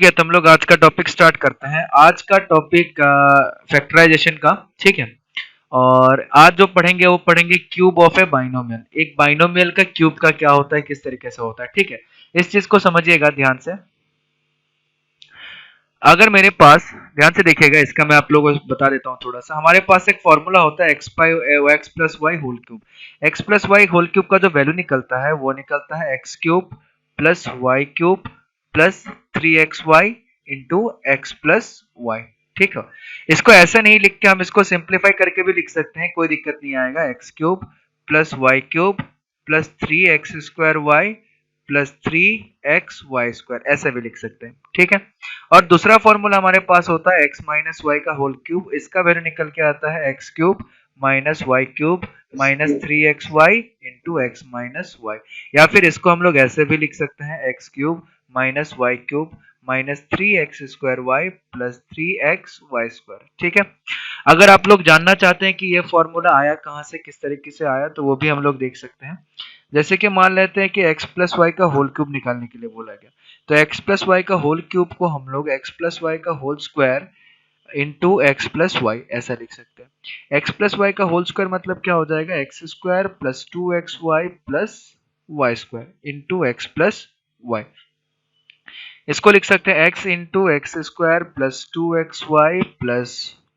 ठीक है, तो हम लोग आज का टॉपिक स्टार्ट करते हैं। आज का टॉपिक फैक्टराइजेशन का, ठीक है। और आज जो पढ़ेंगे वो पढ़ेंगे क्यूब ऑफ ए बाइनोमियल। एक बाइनोमियल का क्यूब का क्या होता है, किस तरीके से होता है, ठीक है। इस चीज को समझिएगा ध्यान से। अगर मेरे पास, ध्यान से देखिएगा, इसका मैं आप लोगों को बता देता हूँ थोड़ा सा। हमारे पास एक फॉर्मूला होता है x plus y whole cube. X plus y whole cube का जो वैल्यू निकलता है वो निकलता है x cube plus y cube plus 3xy into x plus y. ठीक है, इसको ऐसा नहीं लिख के हम इसको सिंप्लीफाई करके भी लिख सकते हैं, कोई दिक्कत नहीं आएगा। X cube plus y cube plus 3x² y plus 3xy² ऐसे भी लिख सकते हैं, ठीक है। और दूसरा फॉर्मूला हमारे पास होता है x माइनस वाई का होल क्यूब। इसका वैल्यू निकल के आता है x cube minus y cube minus 3xy into x minus y. या फिर इसको हम लोग ऐसे भी लिख सकते हैं, x cube minus y cube minus 3x² y plus 3xy²। ठीक है, अगर आप लोग जानना चाहते हैं कि ये फॉर्मूला आया कहाँ से, किस तरीके से आया, तो वो भी हम लोग देख सकते हैं। जैसे कि मान लेते हैं कि x प्लस वाई का होल क्यूब निकालने के लिए बोला गया, तो x प्लस वाई का होल क्यूब को हम लोग x प्लस वाई का whole square into x plus y ऐसा लिख सकते हैं। x प्लस वाई का होल स्क्वायर मतलब क्या हो जाएगा, x square plus 2xy plus y square into x plus y. इसको लिख सकते हैं x into x square plus 2xy plus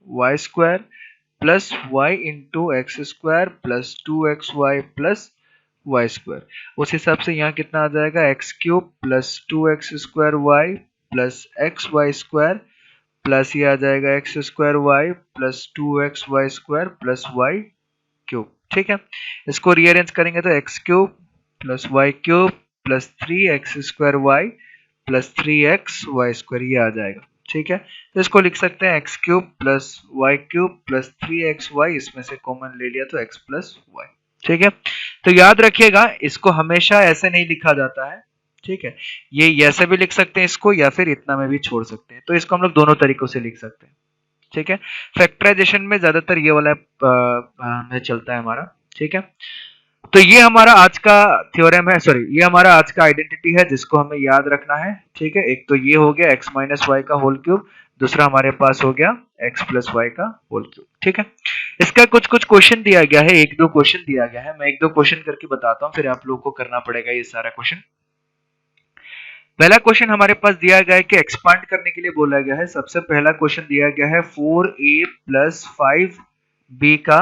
y square plus y into x square plus 2xy plus y square. उस हिसाब से यहाँ कितना आ जाएगा, x cube plus 2x² y plus x y square plus ये आ जाएगा x² y plus 2xy² plus y cube. ठीक है, इसको रीअरेंज करेंगे तो x cube plus y cube plus 3x² y plus 3xy² ये आ जाएगा। ठीक है, तो इसको लिख सकते हैं x cube plus y cube plus 3xy, इसमें से कॉमन ले लिया तो एक्स प्लस वाई। ठीक है, तो याद रखिएगा इसको हमेशा ऐसे नहीं लिखा जाता है। ठीक है, ये ऐसे भी लिख सकते हैं इसको, या फिर इतना में भी छोड़ सकते हैं, तो इसको हम लोग दोनों तरीकों से लिख सकते हैं। ठीक है, फैक्टराइजेशन में ज्यादातर ये वाला में चलता है हमारा। ठीक है, तो ये हमारा आज का थ्योरम है, सॉरी ये हमारा आज का आइडेंटिटी है जिसको हमें याद रखना है। ठीक है, एक तो ये हो गया x माइनस वाई का होल क्यूब, दूसरा हमारे पास हो गया x प्लस वाई का होल क्यूब। ठीक है, इसका कुछ कुछ क्वेश्चन दिया गया है, एक दो क्वेश्चन दिया गया है, मैं एक दो क्वेश्चन करके बताता हूँ, फिर आप लोगों को करना पड़ेगा ये सारा क्वेश्चन। पहला क्वेश्चन हमारे पास दिया गया है कि एक्सपांड करने के लिए बोला गया है। सबसे पहला क्वेश्चन दिया गया है 4a प्लस 5b का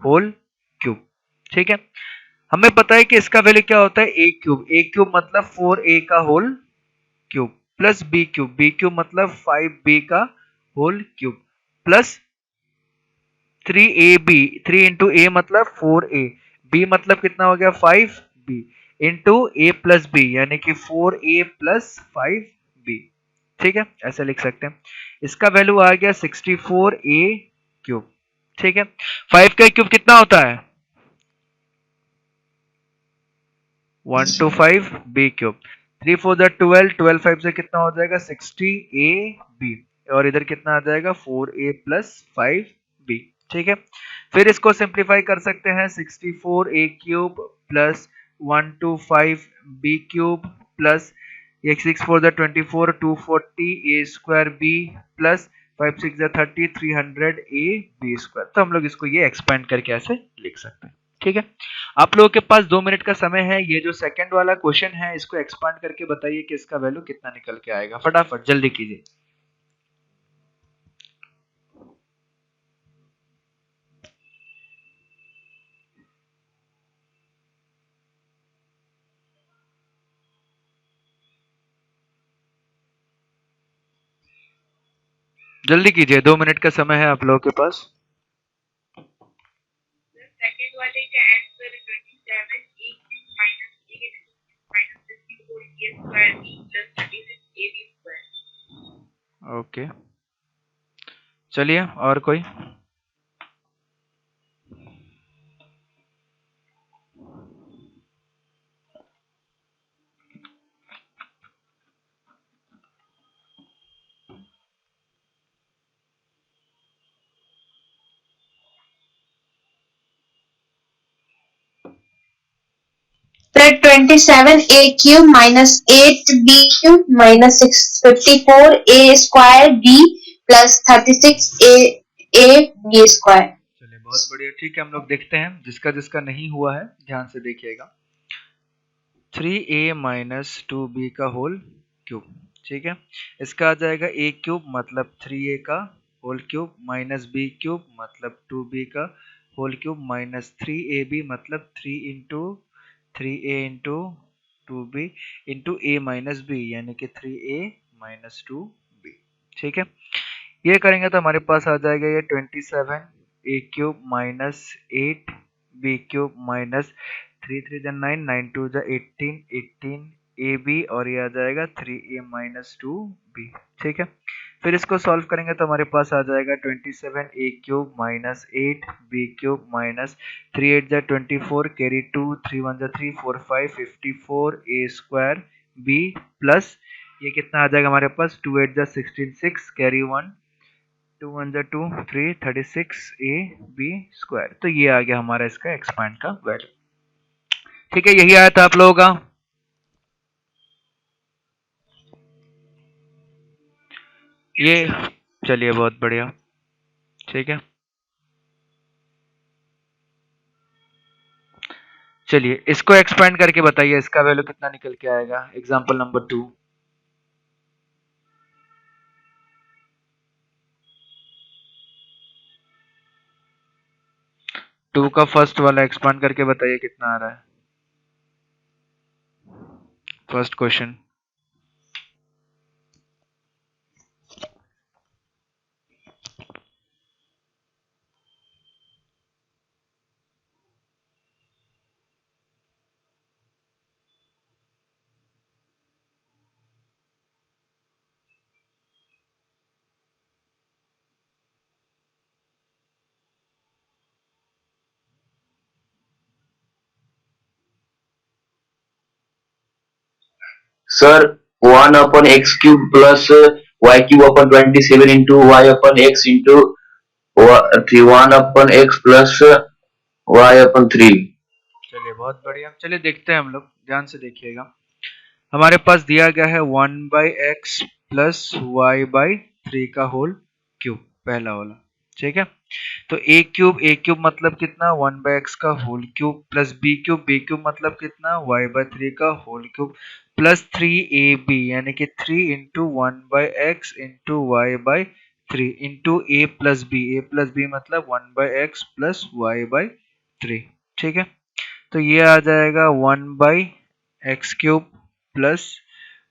होल क्यूब। ठीक है, हमें पता है कि इसका वैल्यू क्या होता है, ए क्यूब। ए क्यूब मतलब 4a का whole cube plus b cube. B cube मतलब 5b का whole cube plus 3ab। 3 into a मतलब 4a, b मतलब कितना हो गया 5b into a plus B यानी कि 4a प्लस 5b। ठीक है, ऐसे लिख सकते हैं। इसका वैल्यू आ गया 64a क्यूब। ठीक है, 5 का क्यूब कितना होता है 125 बी क्यूब। 3 4 द 12, 12 5 से कितना हो जाएगा 60a b, और इधर कितना आ जाएगा 4a प्लस 5b। ठीक है, फिर इसको सिंप्लीफाई कर सकते हैं, 64a cube plus 125 b cube plus ये 6 4 the 24, 240 a square b plus 5 6 the 30, 300 a b square. तो हम लोग इसको ये एक्सपेंड करके ऐसे लिख सकते हैं। ठीक है, आप लोगों के पास 2 मिनट का समय है। ये जो सेकंड वाला क्वेश्चन है इसको एक्सपांड करके बताइए कि इसका वैल्यू कितना निकल के आएगा, फटाफट जल्दी कीजिए। जल्दी कीजिए, 2 मिनट का समय है आप लोगों के पास। सेकंड वाले का answer 27 a cube minus a minus 64 a square b plus 36 ab square. Okay, चलिए और कोई। फिर 27a³ minus 8b³ minus 654a² plus 36a b²। चलिए बहुत बढ़िया, ठीक है। हम लोग देखते हैं जिसका जिसका नहीं हुआ है ध्यान से देखिएगा। 3a माइनस 2b का होल क्यूब, ठीक है। इसका आ जाएगा a क्यूब मतलब 3a का whole cube minus b cube मतलब 2b का होल क्यूब माइनस 3ab मतलब 3 into 3a into 2b into a minus b यानी कि 3a माइनस 2b, ठीक है। ये करेंगे तो हमारे पास आ जाएगा ये 27a³ माइनस 8b³ माइनस 3 3 जा 9 9 2 जा 18 18ab और ये आ जाएगा 3a माइनस 2b, ठीक है। फिर इसको सॉल्व करेंगे तो हमारे पास आ जाएगा 27a³ माइनस 8b³ माइनस 3 8 जा 24 कैरी 2 3 1 जा 3 4 5 54a² b प्लस ये कितना आ जाएगा हमारे पास 2 8 जा 16 6 कैरी 1 2 1 जा 2 3 36 a b स्क्वायर। तो ये आ गया हमारा इसका एक्सपांड का वैल्यू, ठीक है। यही आया था आप लोगों का। ये चलिए बहुत बढ़िया, ठीक है। चलिए इसको एक्सपेंड करके बताइए इसका वैल्यू कितना निकल के आएगा। Example number 2। 2 का फर्स्ट वाला एक्सपांड करके बताइए कितना आ रहा है। First question. Sir 1/x³ plus y³ अपन 27 into y/x into 1/x plus y/3। चलिए बहुत बढ़िया, चलिए देखते हैं हम लोग, ध्यान से देखिएगा। हमारे पास दिया गया है 1/x प्लस y/3 का होल क्यूब, पहला वाला, ठीक है। तो a³ मतलब कितना 1/x का होल क्यूब प्लस b³ मतलब कितना y/3 का होल क्यूब प्लस 3ab यानी कि 3 into 1/x into y/3 into a plus b मतलब 1/x प्लस y/3, ठीक है। तो ये आ जाएगा 1/x³ प्लस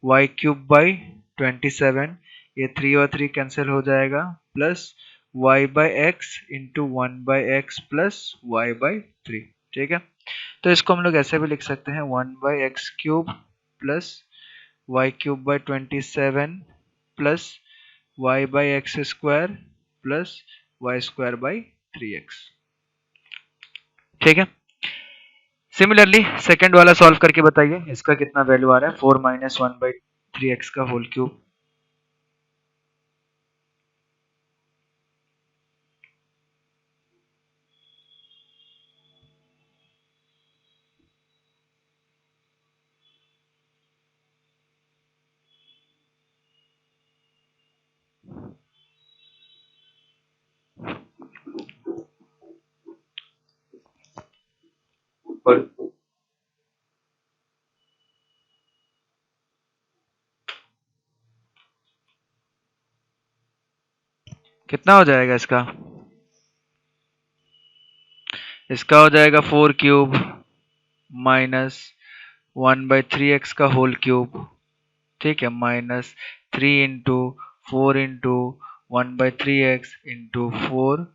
y³/27, ये 3 और 3 कैंसिल हो जाएगा plus y/x into 1/x plus y/3, ठीक है। तो इसको हम लोग ऐसे भी लिख सकते हैं 1/x³ plus y³/27 plus y/x² plus y²/3x, ठीक है। सिमिलरली सेकंड वाला सॉल्व करके बताइए इसका कितना वैल्यू आ रहा है। 4 माइनस 1/3x का होल क्यूब, कितना हो जाएगा इसका। इसका हो जाएगा 4 क्यूब माइनस 1/3x का होल क्यूब, ठीक है, minus 3 into 4 into 1/3x into 4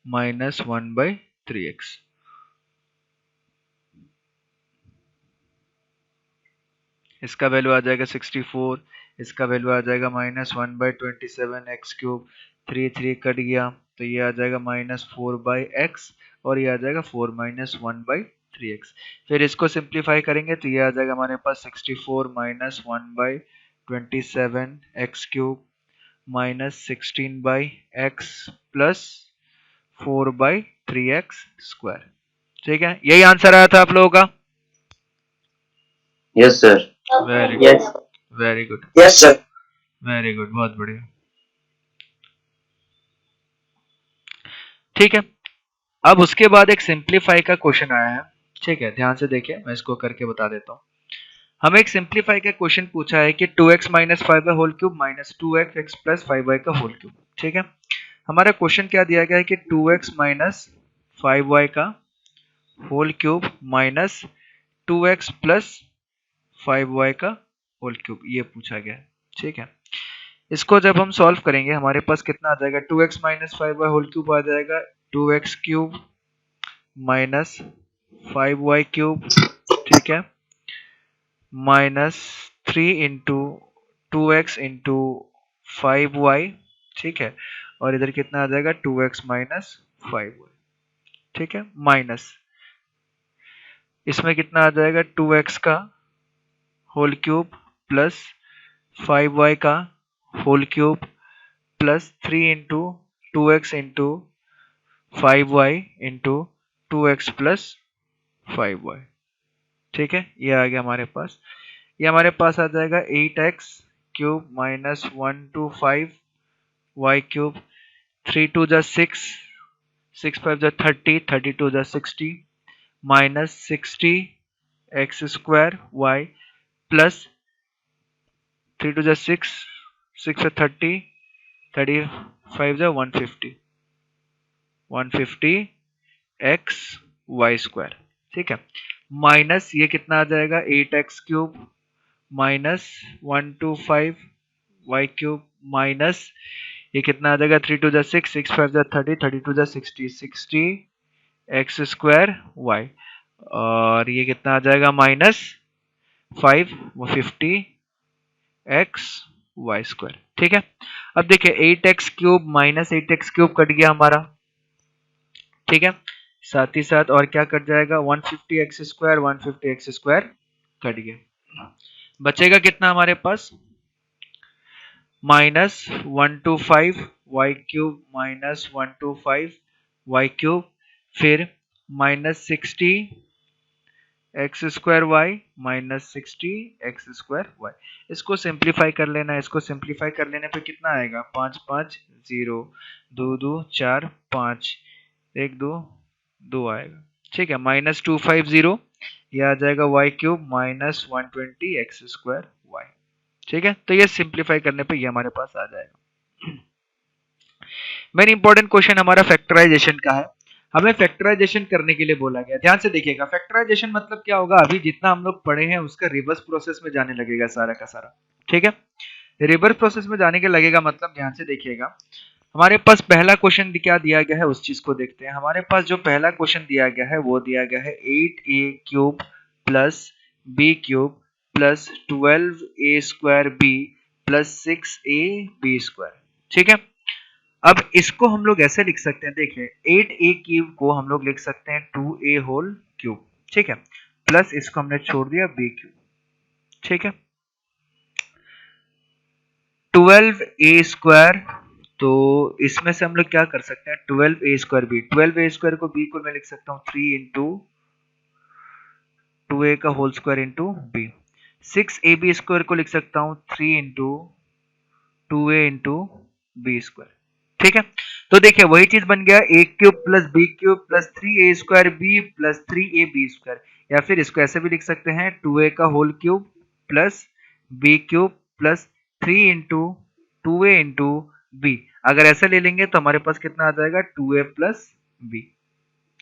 minus 1/3x। इसका वैल्यू आ जाएगा 64, इसका वैल्यू आ जाएगा माइनस 1/27x³ 3 3 कट गया तो ये आ जाएगा माइनस 4/x और ये आ जाएगा 4 माइनस 1/3x। फिर इसको सिंप्लीफाई करेंगे तो ये आ जाएगा हमारे पास 64 minus 1/27x³ minus 16/x plus 4/3x square, ठीक है। यही आंसर आया था आप लोगों का। Yes, sir. Very good, Yes. Very good, Yes, sir. Very good, बहुत बढ़िया। ठीक है, अब उसके बाद एक सिंप्लीफाई का क्वेश्चन आया है। ठीक है, ध्यान से देखिए, मैं इसको करके बता देता हूँ। हमें एक सिंप्लीफाई का क्वेश्चन पूछा है कि 2x minus 5y whole cube minus 2x plus 5y का होल क्यूब। ठीक है, हमारा क्वेश्चन क्या दिया गया है कि 2x माइनस 5y का whole cube minus 2x plus 5y का होल क्यूब, ये पूछा गया है। ठीक है, इसको जब हम सॉल्व करेंगे हमारे पास कितना आ जाएगा, 2x minus 5y whole cube आ जाएगा 2x cube minus 5y cube, ठीक है, minus 3 into 2x into 5y, ठीक है, और इधर कितना आ जाएगा 2x माइनस 5y, ठीक है, माइनस इसमें कितना आ जाएगा 2x का होल क्यूब प्लस 5y का whole cube plus 3 into 2x into 5y into 2x plus 5y, ठीक है, ये आ गया हमारे पास। ये हमारे पास आ जाएगा 8x cube minus 125 y cube, 3 2 जा 6, 6 5 जा 30, 32 जा 60 minus 60 x square y plus 3 2 जा 6, 6 जा 30, 35 जा 150, 150 x y स्क्वायर, ठीक है, माइनस ये कितना आ जाएगा 8x cube minus 125 y cube minus ये कितना आ जाएगा 3 2 जा 6, 6 5 जा 30, 32 जा 60, 60 x स्क्वायर y, और ये कितना आ जाएगा माइनस 5 50 x y स्क्वायर, ठीक है। अब देखिए 8x cube minus 8x cube cut गया हमारा, ठीक है, साथ ही साथ और क्या कट जाएगा 150 x square, 150 x square cut गया, बचेगा कितना हमारे पास minus 125 y cube minus 125 y cube, फिर minus 60 x square y minus 60 x square y. इसको सिंप्लीफाई कर लेना, इसको सिंप्लीफाई कर लेने पे कितना आएगा 5 5 0 2 2 4 5 1 2 2 आएगा, ठीक है, माइनस 250 ये आ जाएगा y cube minus 120 x square y, ठीक है। तो ये सिंप्लीफाई करने पे ये हमारे पास आ जाएगा। मेन इंपॉर्टेंट क्वेश्चन हमारा फैक्टराइजेशन का है। हमें फैक्टराइजेशन करने के लिए बोला गया, ध्यान से देखिएगा, फैक्टराइजेशन मतलब क्या होगा, अभी जितना हम लोग पढ़े हैं उसका रिवर्स प्रोसेस में जाने लगेगा सारा का सारा, ठीक है, रिवर्स प्रोसेस में जाने के लगेगा मतलब ध्यान से देखिएगा, हमारे पास पहला क्वेश्चन क्या दिया गया है उस चीज को देखते हैं। हमारे पास जो पहला क्वेश्चन दिया गया है वो दिया गया है 8a cube plus b cube plus 12a square b plus 6ab square, ठीक है। अब इसको हम लोग ऐसे लिख सकते हैं, देखिए 8a क्यूब को हम लोग लिख सकते हैं 2a होल क्यूब, ठीक है, प्लस इसको हमने छोड़ दिया b क्यूब, ठीक है, 12a स्क्वायर, तो इसमें से हम लोग क्या कर सकते हैं 12a square b, 12a square को b को मैं लिख सकता हूँ 3 इंटू 2a का whole square into b, 6ab square को लिख सकता हूँ 3 into 2a into b square, ठीक है। तो देखिए वही चीज बन गया a cube plus b cube plus 3a square b plus 3ab square, या फिर इसको ऐसे भी लिख सकते हैं 2a का whole cube plus b cube plus 3 into 2a into b, अगर ऐसा ले लेंगे तो हमारे पास कितना आ जाएगा 2a प्लस b,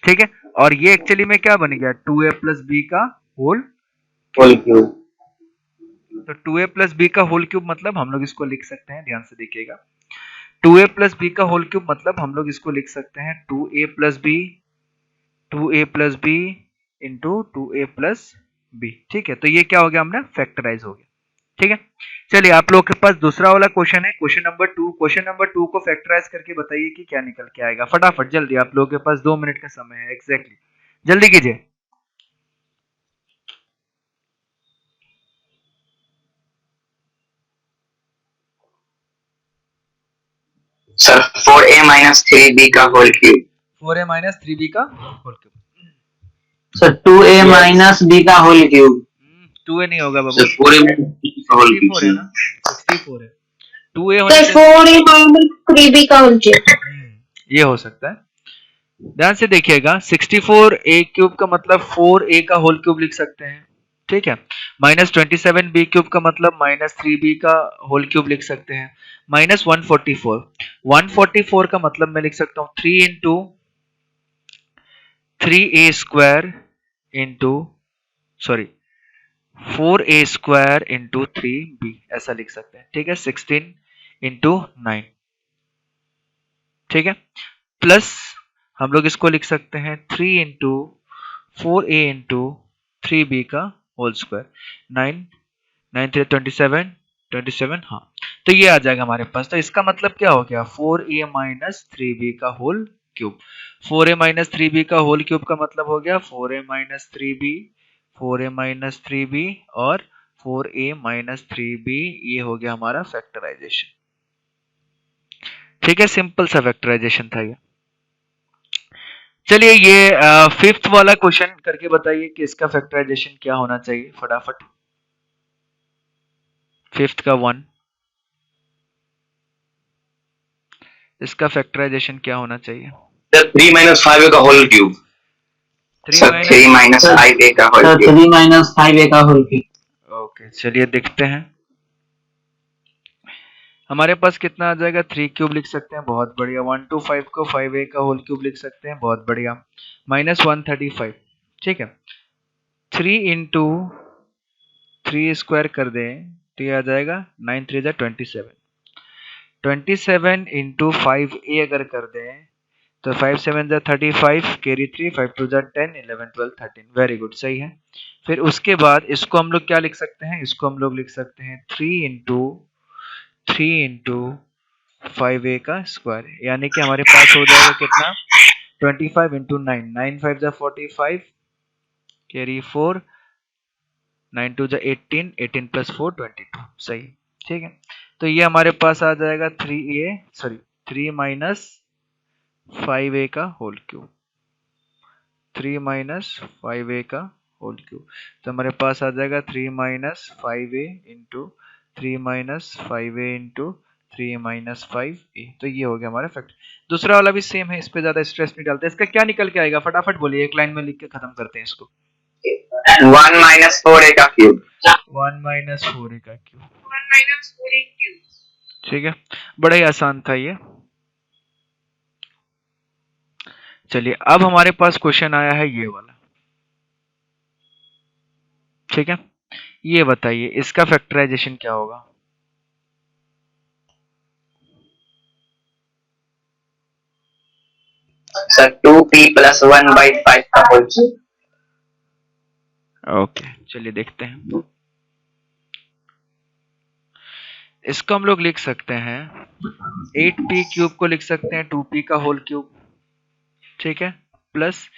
ठीक है, और ये एक्चुअली में क्या बन गया 2a प्लस b का होल क्यूब। तो 2a प्लस b का होल क्यूब मतलब हम लोग इसको लिख सकते हैं, ध्यान से देखिएगा, 2a प्लस b का होल क्यूब मतलब हम लोग इसको लिख सकते हैं 2a plus b into 2a plus b, ठीक है। तो ये क्या हो गया हमने फैक्टराइज हो गया, ठीक है। चलिए आप लोगों के पास दूसरा वाला क्वेश्चन है, क्वेश्चन नंबर 2, क्वेश्चन नंबर 2 को फैक्टराइज करके बताइए कि क्या निकल के आएगा, फटाफट जल्दी, आप लोगों के पास 2 मिनट का समय है एग्जैक्टली, जल्दी कीजिए। सर 4a माइनस 3b का whole cube. 4a minus 3b का whole cube, sir 2a minus b का होल क्यूब। 2a नहीं होगा बाबू, सर 4a माइनस 3b का होल 64 है क्यूब। ना, 64 है, 2a होने सर से 4a माइनस 3b का होल क्यूब। ये हो सकता है। ध्यान से देखिएगा, 64a क्यूब का मतलब 4a का होल क्यूब लिख सकते हैं, ठीक है। माइनस 27b क्यूब का मतलब माइनस 3b का होल क्यूब लिख सकते हैं। माइनस 144 का मतलब मैं लिख सकता हूँ 3 into 3a square into sorry 4a square into 3b ऐसा लिख सकते हैं, ठीक है। 16 इंटू 9, ठीक है। प्लस हम लोग इसको लिख सकते हैं 3 इंटू 4a इंटू 3b का होल स्क्वायर, 9 9 3 27 हाँ। तो ये आ जाएगा हमारे पास। तो इसका मतलब क्या हो गया, 4a माइनस 3b का whole cube. 4a minus 3b का होल क्यूब का मतलब हो गया 4a minus 3b, 4a minus 3b और 4a माइनस 3b, ये हो गया हमारा फैक्टराइजेशन, ठीक है। सिंपल सा फैक्टराइजेशन था ये। चलिए ये फिफ्थ वाला क्वेश्चन करके बताइए कि इसका फैक्टराइजेशन क्या होना चाहिए फटाफट। फिफ्थ का 1, इसका फैक्टराइजेशन क्या होना चाहिए। सर 3 माइनस 5a का whole cube. 3 sir 3 minus 5a का होल क्यूब। 3 माइनस 5a का होल क्यूब। ओके, चलिए देखते हैं हमारे पास कितना आ जाएगा। 3 क्यूब लिख सकते हैं, बहुत बढ़िया। 1 to 5 को 5a का होल क्यूब लिख सकते हैं, बहुत बढ़िया। माइनस 135, ठीक है। 3 इंटू 3 स्क्वायर कर दें तो ये आ जाएगा 9 3 जा 27, 27 इंटू 5a अगर कर दें तो 5 7 जा 35, कैरी 3, 5 2 जा 10, 11 12 13, वेरी गुड, सही है। फिर उसके बाद इसको हम लोग क्या लिख सकते हैं, इसको हम लोग लिख सकते हैं 3 इंटू 5a का स्क्वायर, यानी कि हमारे पास हो जाएगा कितना 25 इंटू 9, 9 5 जा 45, कैरी 4, 9 2 जा 18, 18 प्लस 4 22, सही, ठीक है। तो ये हमारे पास आ जाएगा 3 माइनस 5a का होल क्यूब, 3 माइनस 5a का होल क्यूब। तो हमारे पास आ जाएगा 3 minus 5a into 3 minus 5a into 3 minus 5a। तो ये हो गया हमारा फैक्ट। दूसरा वाला भी सेम है, इस पे ज्यादा स्ट्रेस नहीं डालते। इसका क्या निकल के आएगा फटाफट बोलिए, एक लाइन में लिख के खत्म करते हैं इसको। 1 माइनस 4a का क्यूब। 1 माइनस 4a का क्यूब, 1 minus 4a cube. ठीक है। बड़ा ही आसान था ये। चलिए अब हमारे पास क्वेश्चन आया है ये वाला, ठीक है। ये बताइए इसका फैक्टराइजेशन क्या होगा। सर 2p प्लस 1 बाई 5 का होल क्यूब। ओके, चलिए देखते हैं। इसको हम लोग लिख सकते हैं 8p क्यूब को लिख सकते हैं 2p का होल क्यूब, ठीक है, प्लस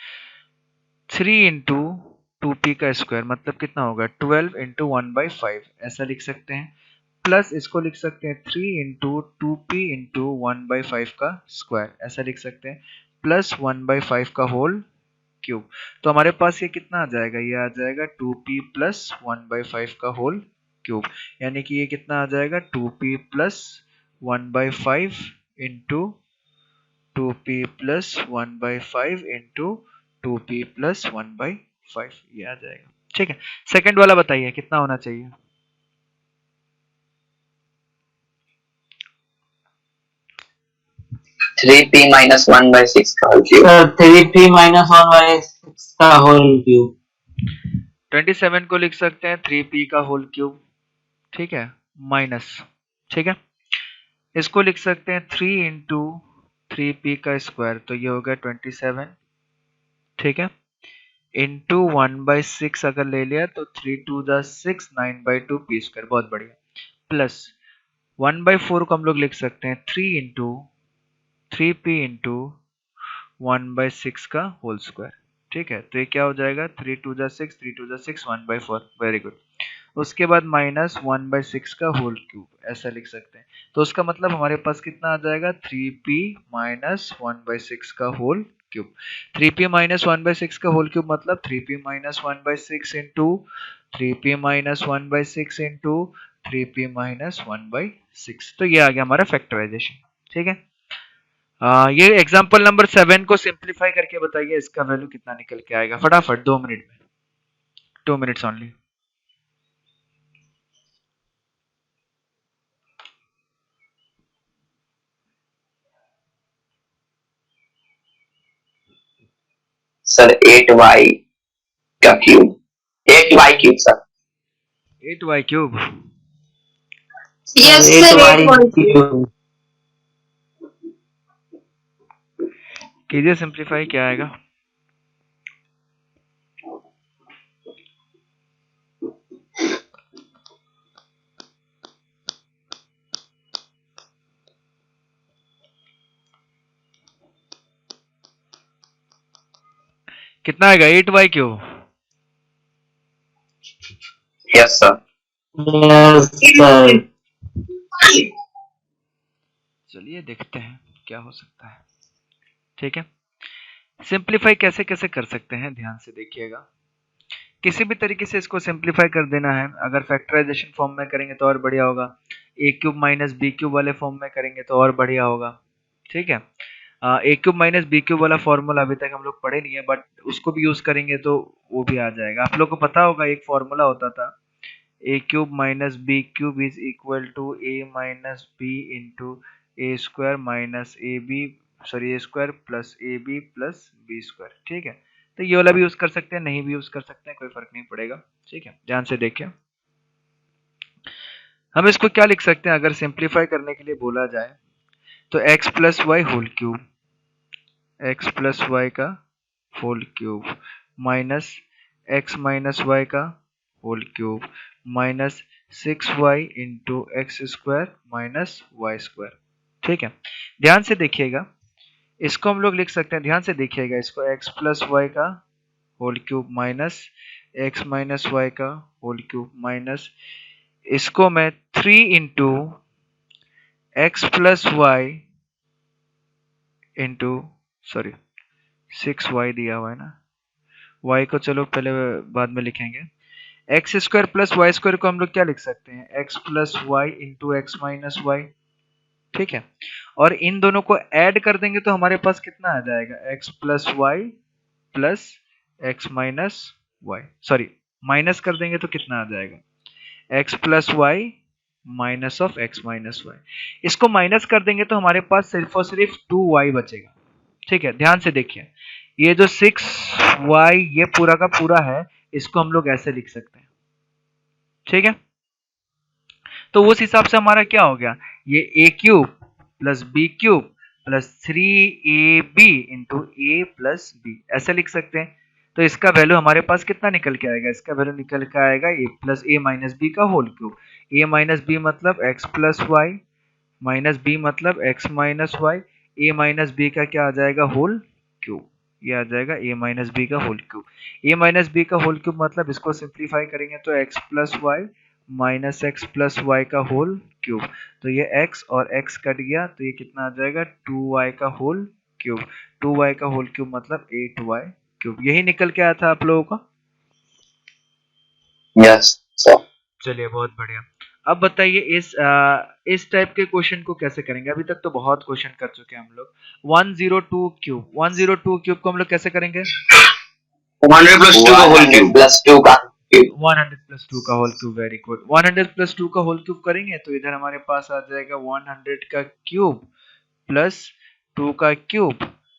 3 इंटू 2p का स्क्वायर, मतलब कितना होगा 12 इंटू 1/5 ऐसा लिख सकते हैं। प्लस इसको लिख सकते हैं 3 इंटू 2p इंटू 1/5 का स्क्वायर ऐसा लिख सकते हैं, प्लस 1/5 का होल क्यूब। तो हमारे पास ये कितना आ जाएगा, ये आ जाएगा 2p प्लस 1/5 का होल क्यूब, यानी कि ये कितना आ जाएगा 2p plus 1/5 into 2p plus 1/5 into 2p plus 1/5, ये आ जाएगा, ठीक है। सेकंड वाला बताइए कितना होना चाहिए। 3p माइनस 1 बाई 6 का whole cube. Sir 3p minus 1 by 6 का होल क्यूब। 27 को लिख सकते हैं 3p का होल क्यूब, ठीक है, माइनस, ठीक है। इसको लिख सकते हैं 3 इंटू 3p का स्क्वायर, तो ये हो गया 27, ठीक है, इंटू 1/6 अगर ले लिया तो 3 2 जा 6, 9/2 p स्क्वायर, बहुत बढ़िया। प्लस 1/4 को हम लोग लिख सकते हैं 3 इंटू 3p इंटू 1/6 का होल स्क्वायर, ठीक है। तो ये क्या हो जाएगा 3 2 जा 6, 3 2 जा 6, 1/4, वेरी गुड। उसके बाद माइनस 1/6 का होल क्यूब ऐसा लिख सकते हैं। तो उसका मतलब हमारे पास कितना आ जाएगा 3p माइनस 1/6 का होल क्यूब। 3p माइनस 1/6 का होल क्यूब मतलब 3p minus 1/6 into 3p minus 1/6 into 3p minus 1/6। तो ये आ गया हमारा फैक्टराइजेशन। ठीक है, ये एग्जांपल नंबर 7 को सिंप्लीफाई करके बताइए इसका वैल्यू कितना निकल के आएगा फटाफट 2 मिनट में, 2 मिनट्स ओनली। सर 8y का cube, 8y cube sir. 8y cube. Yes, eight sir, y 8 cube. कीजिए सिंप्लीफाई, क्या आएगा? कितना आएगा 8y cube? Yes sir. Yes sir. चलिए देखते हैं क्या हो सकता है। ठीक है, सिंप्लीफाई कैसे कैसे कर सकते हैं ध्यान से देखिएगा। किसी भी तरीके से इसको सिंप्लीफाई कर देना है। अगर फैक्टराइजेशन फॉर्म में करेंगे तो और बढ़िया होगा, ए क्यूब माइनस बी क्यूब वाले फॉर्म में करेंगे तो और बढ़िया होगा। ठीक है, ए क्यूब माइनस बी क्यूब वाला फॉर्मूला अभी तक हम लोग पढ़े नहीं है, बट उसको भी यूज करेंगे तो वो भी आ जाएगा। आप लोग को पता होगा एक फॉर्मूला होता था, a cube minus b cube is equal to a minus b into a square minus a b, sorry a square plus a b plus b square. ठीक है, तो ये वाला भी यूज कर सकते हैं, नहीं भी यूज कर सकते हैं, कोई फर्क नहीं पड़ेगा। ठीक है, ध्यान से देखिए। हम इसको क्या लिख सकते हैं अगर सिंप्लीफाई करने के लिए बोला जाए तो x plus y whole cube, x plus y का whole cube minus x minus y का whole cube minus 6y into x square minus y square. ठीक है, ध्यान से देखिएगा, इसको हम लोग लिख सकते हैं, ध्यान से देखिएगा इसको, एक्स प्लस वाई का whole cube minus x minus y का होल क्यूब माइनस, इसको मैं 3 into x plus y into, sorry 6y दिया हुआ है ना, y को चलो पहले बाद में लिखेंगे। X square plus y square को हम लोग क्या लिख सकते हैं, x plus y into x minus y. ठीक है, और इन दोनों को ऐड कर देंगे तो हमारे पास कितना आ जाएगा, x plus y plus x minus y, sorry minus कर देंगे तो कितना आ जाएगा, x plus y minus of x minus y. इसको माइनस कर देंगे तो हमारे पास सिर्फ और सिर्फ 2y बचेगा। ठीक है, ध्यान से देखिए, ये जो 6y ये पूरा का पूरा है, इसको हम लोग ऐसे लिख सकते हैं। ठीक है, तो उस हिसाब से हमारा क्या हो गया, ये a cube plus b cube plus 3ab into a plus b, ऐसे लिख सकते हैं। तो इसका वैल्यू हमारे पास कितना निकल के आएगा, इसका वैल्यू निकल के आएगा a plus a minus b का whole cube. A minus b मतलब x plus y minus b मतलब x minus y, a minus b का क्या आ जाएगा, होल क्यूब। ये आ जाएगा ए माइनस बी का whole cube. A minus b का होल क्यूब मतलब इसको सिंप्लीफाई करेंगे तो x plus y minus x plus y का होल क्यूब। तो ये x और x कट गया तो ये कितना आ जाएगा, 2y का होल क्यूब। 2y का होल क्यूब मतलब 8y क्यूब। यही निकल के आया था आप लोगों का। Yes sir. चलिए बहुत बढ़िया। अब बताइए इस टाइप के क्वेश्चन को कैसे करेंगे। अभी तक तो बहुत क्वेश्चन कर चुके हैं हम लोग। 102 क्यूब, 102 क्यूब को हम लोग कैसे करेंगे, 100 प्लस 2 का होल क्यूब प्लस 2 का क्यूब। 100 प्लस 2 का whole cube. Very good, 100 plus 2 का होल क्यूब करेंगे तो इधर हमारे पास आ जाएगा 100 का क्यूब प्लस 2 का cube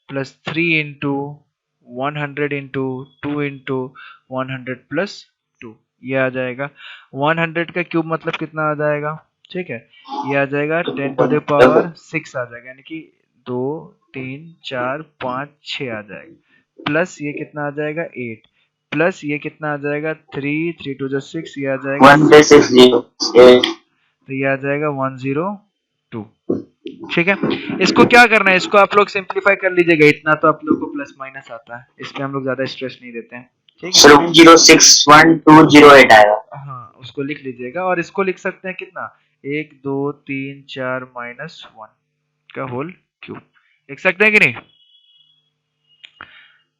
plus 3 into 100 into 2 into 100 plus 2, ये आ जाएगा। 100 का क्यूब मतलब कितना आ जाएगा, ठीक है, ये आ जाएगा 10 टू द पावर 6 आ जाएगा, यानी कि 2 3 4 5 6 आ जाएगा, प्लस ये कितना आ जाएगा 8, प्लस ये कितना आ जाएगा 3 3 टू द 6, ये आ जाएगा 160 तो ये आ जाएगा 102। ठीक है, इसको क्या करना है, इसको आप लोग सिंप्लीफाई कर लीजिएगा, इतना तो आप लोग को प्लस माइनस आता है, इस पे हम लोग ज्यादा स्ट्रेस नहीं देते हैं। ठीक है, 1061208 आएगा। हाँ उसको लिख लीजिएगा और इसको लिख सकते हैं कितना, 1 2 3 4 माइनस 1 का होल क्यूब, लिख सकते हैं कि नहीं।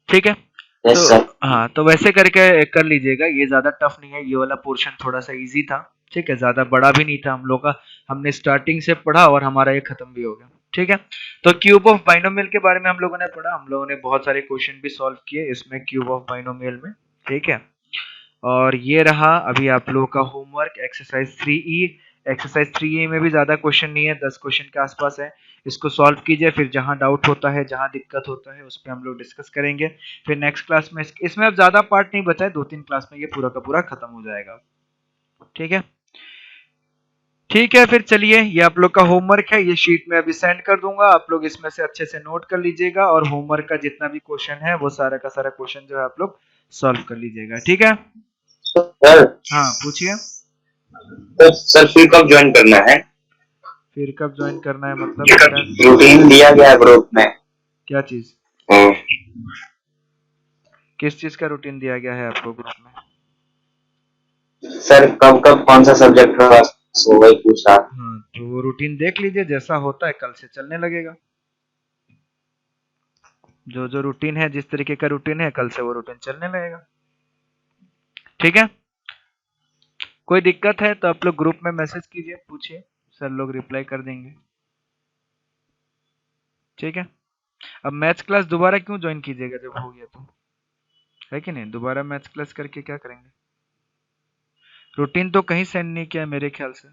ठीक है, यस तो सर। हाँ, तो वैसे करके कर लीजिएगा, ये ज्यादा टफ नहीं है, ये वाला पोर्शन थोड़ा सा इजी था, ठीक है, ज्यादा बड़ा भी नहीं था हम लोग का, हमने स्टार्टिंग से पढ़ा और हमारा ये खत्म भी हो गया, ठीक है। तो क्यूब ऑफ बाइनोमियल के बारे में हम लोगों ने पढ़ा, हम लोगों ने बहुत सारे क्वेश्चन भी सॉल्व किए इसमें क्यूब ऑफ बाइनोमियल में, ठीक है। और ये रहा अभी आप लोगों का homework exercise 3E। Exercise 3E में भी ज्यादा क्वेश्चन नहीं है, 10 क्वेश्चन के आसपास है, इसको सॉल्व कीजिए, फिर जहां डाउट होता है, जहां दिक्कत होता है, उस पर हम लोग डिस्कस करेंगे। फिर नेक्स्ट क्लास में इसमें अब ज्यादा पार्ट नहीं बचा है, 2-3 क्लास में ये पूरा का पूरा खत्म हो जाएगा, ठीक है। ठीक है, फिर चलिए, ये आप लोग का होमवर्क है, ये शीट में अभी सेंड कर दूंगा, आप लोग इसमें से अच्छे से नोट कर लीजिएगा, और होमवर्क का जितना भी क्वेश्चन है वो सारा का सारा क्वेश्चन जो है आप लोग सॉल्व कर लीजिएगा, ठीक है। सर हाँ पूछिए। सर फिर कब ज्वाइन करना है? फिर कब ज्वाइन करना है मतलब क्या? रूटीन दिया गया है ग्रुप में। क्या चीज? हाँ। किस चीज का रूटीन दिया गया है आपको ग्रुप में? सर कब कब कौन सा सब्जेक्ट होगा, सो वही पूछा। हाँ, तो वो रूटीन देख लीजिए, जैसा होता है कल से चलने लगेगा, जो जो रूटीन है, जिस तरीके का रूटीन है कल से वो रूटीन चलने लगेगा, ठीक है। कोई दिक्कत है तो आप लोग ग्रुप में मैसेज कीजिए, पूछिए, सर लोग रिप्लाई कर देंगे, ठीक है। अब मैथ्स क्लास दोबारा क्यों ज्वाइन कीजिएगा जब हो गया तो, है कि नहीं? दोबारा मैथ्स क्लास करके क्या करेंगे? रूटीन तो कहीं सेंड नहीं किया मेरे ख्याल से,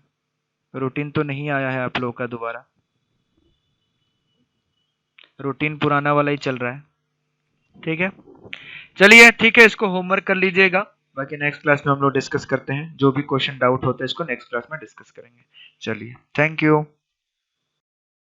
रूटीन तो नहीं आया है आप लोगों का दोबारा, रूटीन पुराना वाला ही चल रहा है, ठीक है। चलिए ठीक है, इसको होमवर्क कर लीजिएगा, बाकी नेक्स्ट क्लास में हम लोग डिस्कस करते हैं, जो भी क्वेश्चन डाउट होता है इसको नेक्स्ट क्लास में डिस्कस करेंगे। चलिए, थैंक यू।